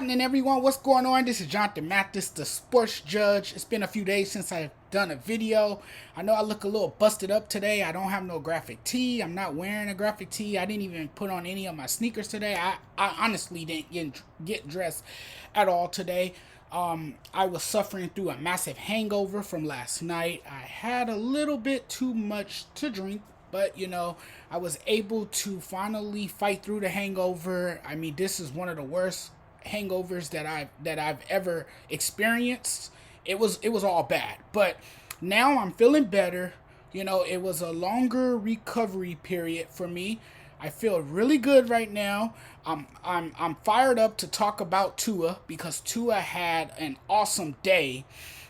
happening, everyone? What's going on? This is Jonathan Mathis, the sports judge. It's been a few days since I've done a video. I know I look a little busted up today. I don't have no graphic tee. I'm not wearing a graphic tee. I didn't even put on any of my sneakers today. I honestly didn't get dressed at all today. I was suffering through a massive hangover from last night. I had a little bit too much to drink, but I was able to finally fight through the hangover. I mean, this is one of the worst hangovers that I've ever experienced. It was all bad, but now I'm feeling better. It was a longer recovery period for me. I feel really good right now. I'm fired up to talk about Tua because Tua had an awesome day.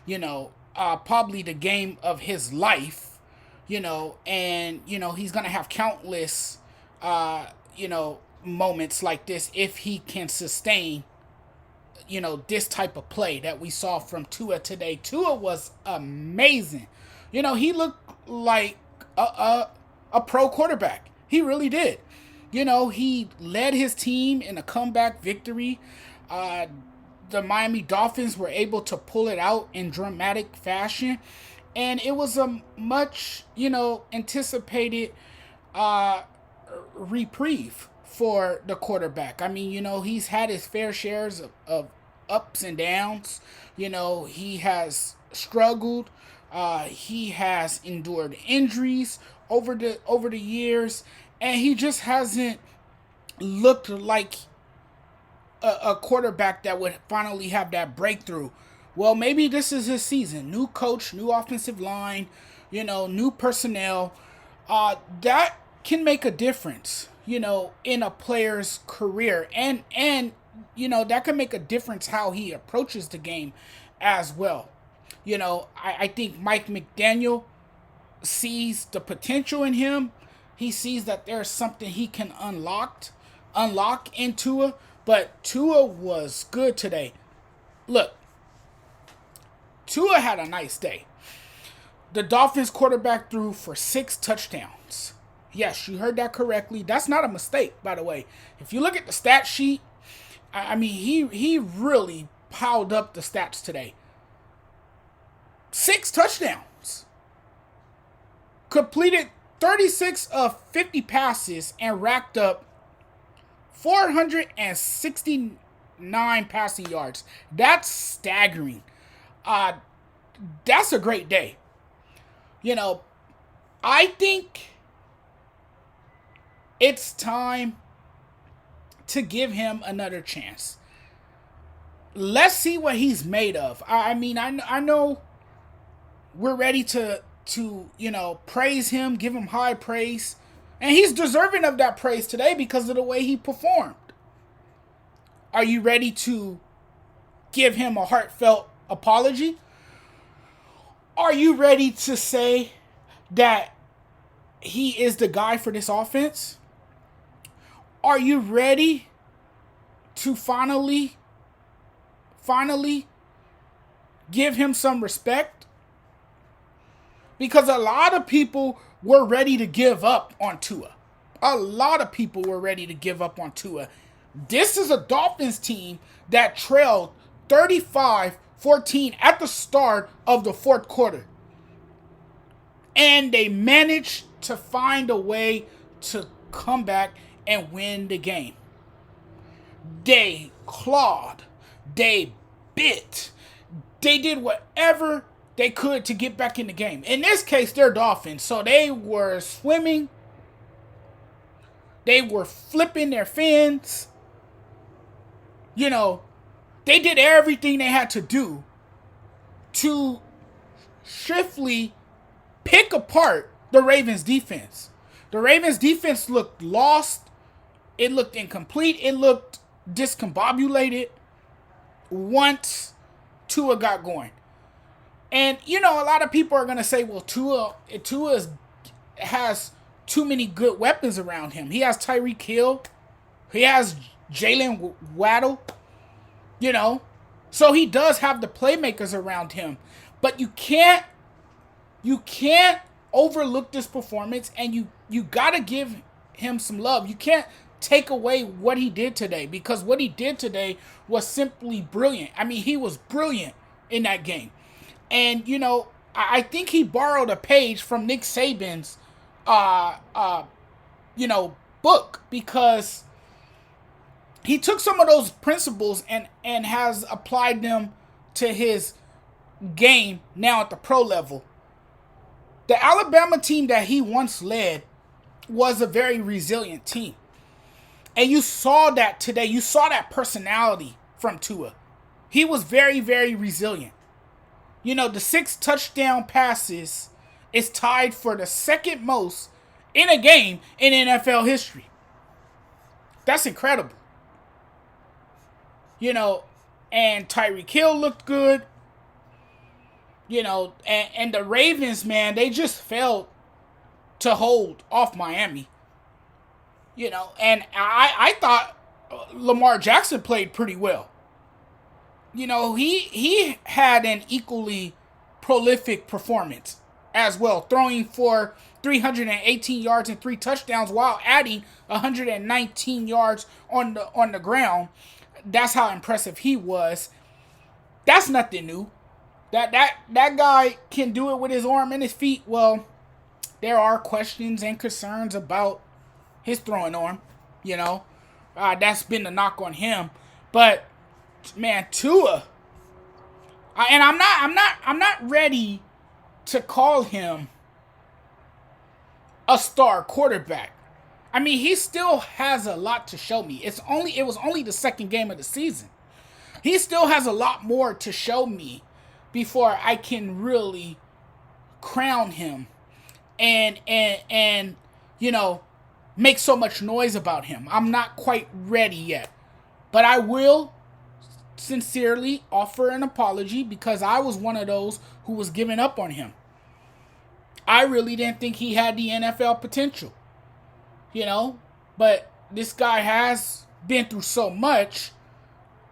Probably the game of his life. And he's gonna have countless, moments like this if he can sustain, this type of play that we saw from Tua today. Tua was amazing. He looked like a pro quarterback. He really did. He led his team in a comeback victory. The Miami Dolphins were able to pull it out in dramatic fashion. And it was a much, anticipated reprieve for the quarterback. I mean, he's had his fair shares of ups and downs. He has struggled. He has endured injuries over the years, and he just hasn't looked like a quarterback that would finally have that breakthrough. Well, maybe this is his season. New coach, new offensive line, new personnel. That can make a difference, in a player's career. And that can make a difference how he approaches the game as well. I think Mike McDaniel sees the potential in him. He sees that there's something he can unlock in Tua. But Tua was good today. Look, Tua had a nice day. The Dolphins quarterback threw for 6 touchdowns. Yes, you heard that correctly. That's not a mistake, by the way. If you look at the stat sheet, I mean, he really piled up the stats today. 6 touchdowns. Completed 36 of 50 passes and racked up 469 passing yards. That's staggering. That's a great day. I think it's time to give him another chance. Let's see what he's made of. I mean, I know we're ready to praise him, give him high praise. And he's deserving of that praise today because of the way he performed. Are you ready to give him a heartfelt apology? Are you ready to say that he is the guy for this offense? Are you ready to finally give him some respect? Because a lot of people were ready to give up on Tua. A lot of people were ready to give up on Tua. This is a Dolphins team that trailed 35-14 at the start of the fourth quarter. And they managed to find a way to come back and win the game. They clawed. They bit. They did whatever they could to get back in the game. In this case, they're Dolphins. So they were swimming. They were flipping their fins. They did everything they had to do to swiftly pick apart the Ravens defense. The Ravens defense looked lost. It looked incomplete. It looked discombobulated once Tua got going. And, a lot of people are going to say, well, Tua has too many good weapons around him. He has Tyreek Hill. He has Jalen Waddle. So he does have the playmakers around him. But you can't overlook this performance, and you got to give him some love. You can't take away what he did today, because what he did today was simply brilliant. I mean, he was brilliant in that game. And, I think he borrowed a page from Nick Saban's, book, because he took some of those principles and has applied them to his game now at the pro level. The Alabama team that he once led was a very resilient team. And you saw that today. You saw that personality from Tua. He was very, very resilient. The 6 touchdown passes is tied for the second most in a game in NFL history. That's incredible. And Tyreek Hill looked good. And the Ravens, man, they just failed to hold off Miami. And I thought Lamar Jackson played pretty well. He had an equally prolific performance as well, throwing for 318 yards and 3 touchdowns while adding 119 yards on the ground. That's how impressive he was. That's nothing new. That guy can do it with his arm and his feet. Well, there are questions and concerns about his throwing arm. That's been the knock on him. But man, Tua, and I'm not ready to call him a star quarterback. I mean, he still has a lot to show me. It was only the second game of the season. He still has a lot more to show me before I can really crown him and make so much noise about him. I'm not quite ready yet. But I will sincerely offer an apology, because I was one of those who was giving up on him. I really didn't think he had the NFL potential. But this guy has been through so much,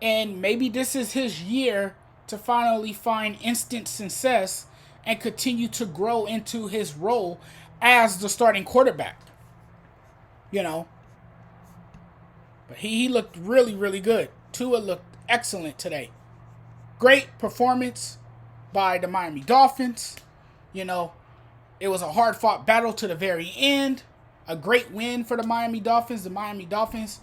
and maybe this is his year to finally find instant success and continue to grow into his role as the starting quarterback. But he looked really, really good. Tua looked excellent today. Great performance by the Miami Dolphins. It was a hard-fought battle to the very end. A great win for the Miami Dolphins. The Miami Dolphins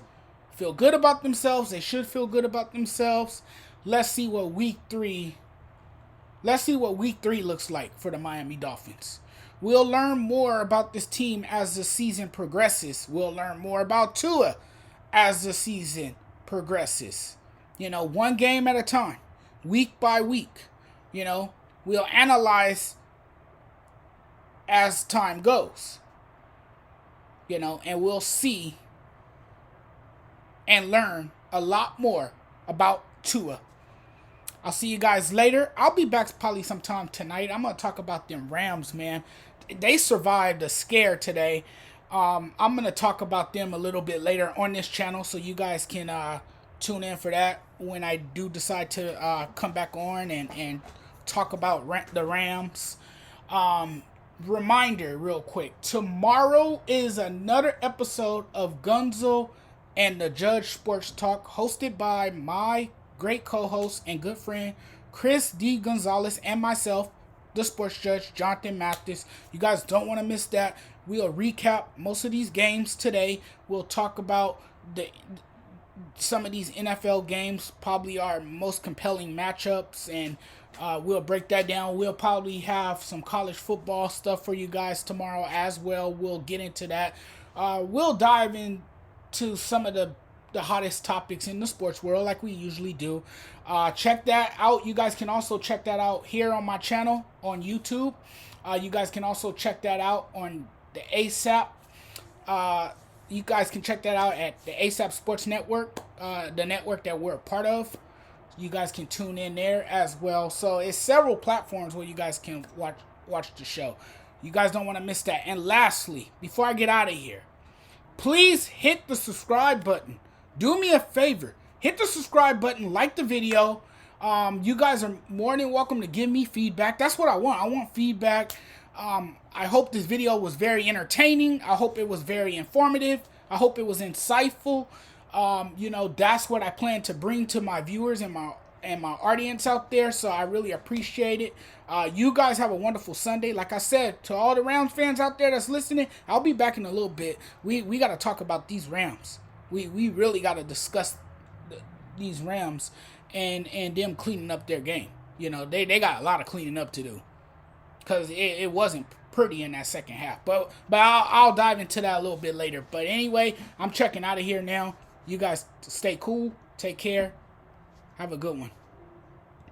feel good about themselves. They should feel good about themselves. Let's see what week 3 looks like for the Miami Dolphins. We'll learn more about this team as the season progresses. We'll learn more about Tua as the season progresses. One game at a time, week by week. We'll analyze as time goes. And we'll see and learn a lot more about Tua. I'll see you guys later. I'll be back probably sometime tonight. I'm going to talk about them Rams, man. They survived a scare today. I'm going to talk about them a little bit later on this channel, so you guys can tune in for that when I do decide to come back on and talk about the Rams. Reminder real quick, tomorrow is another episode of Gunzo and the Judge Sports Talk, hosted by my great co-host and good friend Chris D. Gonzalez and myself, the sports judge Jonathan Mathis. You guys don't want to miss that. We'll recap most of these games today. We'll talk about some of these NFL games, probably our most compelling matchups, and we'll break that down. We'll probably have some college football stuff for you guys tomorrow as well. We'll get into that. We'll dive into some of the hottest topics in the sports world like we usually do. Check that out. You guys can also check that out here on my channel on YouTube. You guys can also check that out on the ASAP. You guys can check that out at the ASAP Sports Network, the network that we're a part of. You guys can tune in there as well. So it's several platforms where you guys can watch the show. You guys don't want to miss that. And lastly, before I get out of here, please hit the subscribe button. Do me a favor. Hit the subscribe button. Like the video. You guys are more than welcome to give me feedback. That's what I want. I want feedback. I hope this video was very entertaining. I hope it was very informative. I hope it was insightful. That's what I plan to bring to my viewers and my audience out there. So I really appreciate it. You guys have a wonderful Sunday. Like I said, to all the Rams fans out there that's listening, I'll be back in a little bit. We got to talk about these Rams. We really got to discuss these Rams and them cleaning up their game. They got a lot of cleaning up to do because it wasn't pretty in that second half. But I'll dive into that a little bit later. But anyway, I'm checking out of here now. You guys stay cool. Take care. Have a good one.